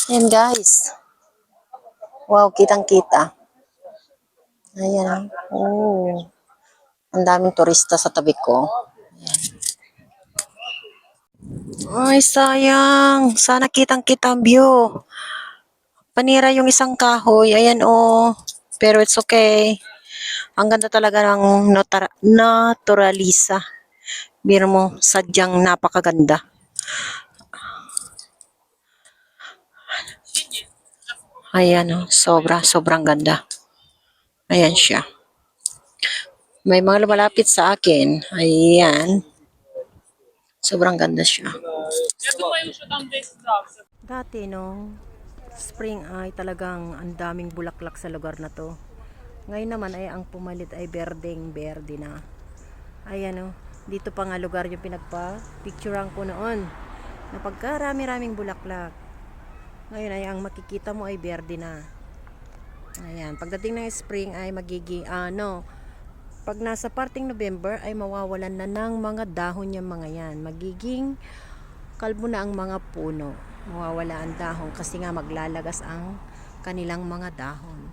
Ayan guys. Wow, kitang-kita. Ayan. Oh. Ang daming turista sa tabi ko. Ay, sayang. Sana kitang-kita ang view. Panira yung isang kahoy. Ayan oh. Pero it's okay. Ang ganda talaga ng naturalisa. Biro mo, sadyang napakaganda. Ayan oh. Sobrang ganda. Ayan siya. May mga lumalapit sa akin. Ayan. Sobrang ganda siya. Dati nung spring ay talagang ang daming bulaklak sa lugar na to. Ngayon naman ay ang pumalit ay berdeng-berde na. Ayan o, dito pa nga lugar yung pinagpa-picturean ko noon. Na pagkarami-raming bulaklak. Ngayon ay ang makikita mo ay berde na. Ayan, pagdating ng spring ay magiging pag nasa parting November ay mawawalan na ng mga dahon yung mga yan. Magiging kalbo na ang mga puno. Mawawala ang dahon kasi nga maglalagas ang kanilang mga dahon.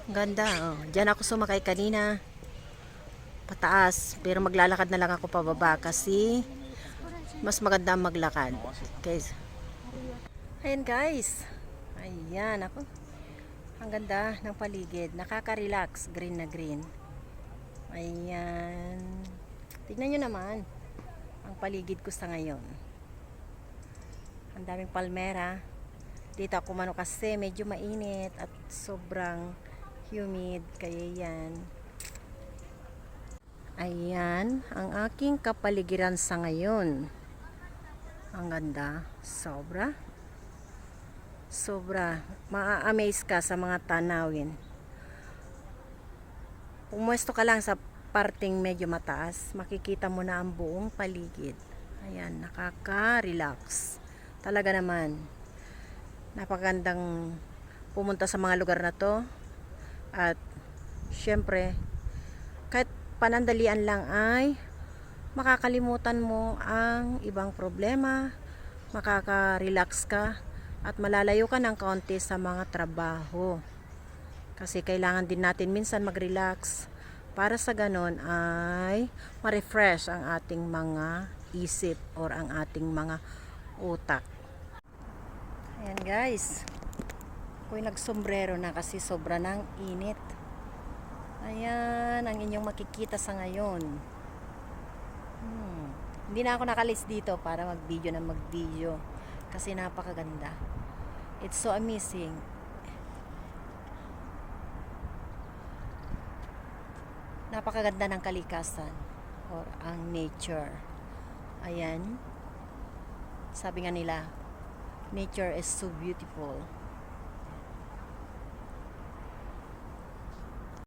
Ganda, oh. Diyan ako sumakay kanina. Pataas, pero maglalakad na lang ako pababa kasi mas maganda maglakad. Okay. Ayan guys. Ayan ako. Ang ganda ng paligid. Nakaka-relax. Green na green. Ayan. Tignan nyo naman ang paligid ko sa ngayon. Ang daming palmera. Dito ako mano kasi medyo mainit at sobrang humid. Kaya yan. Ayan ang aking kapaligiran sa ngayon. Ang ganda. Sobra. Ma-amaze ka sa mga tanawin. Pumuesto ka lang sa parting medyo mataas, makikita mo na ang buong paligid. Ayan, nakaka-relax. Talaga naman. Napakagandang pumunta sa mga lugar na to. At syempre, kahit panandalian lang ay makakalimutan mo ang ibang problema, makaka-relax ka at malalayo ka ng kaunti sa mga trabaho. Kasi kailangan din natin minsan mag-relax para sa ganon ay ma-refresh ang ating mga isip or ang ating mga utak. Ayan guys, ako'y nagsombrero na kasi sobra ng init. Ayan ang inyong makikita sa ngayon. Hindi na ako nakalis dito para mag-video kasi napakaganda. It's so amazing. Napakaganda ng kalikasan or ang nature. Ayan. Sabi nga nila, nature is so beautiful.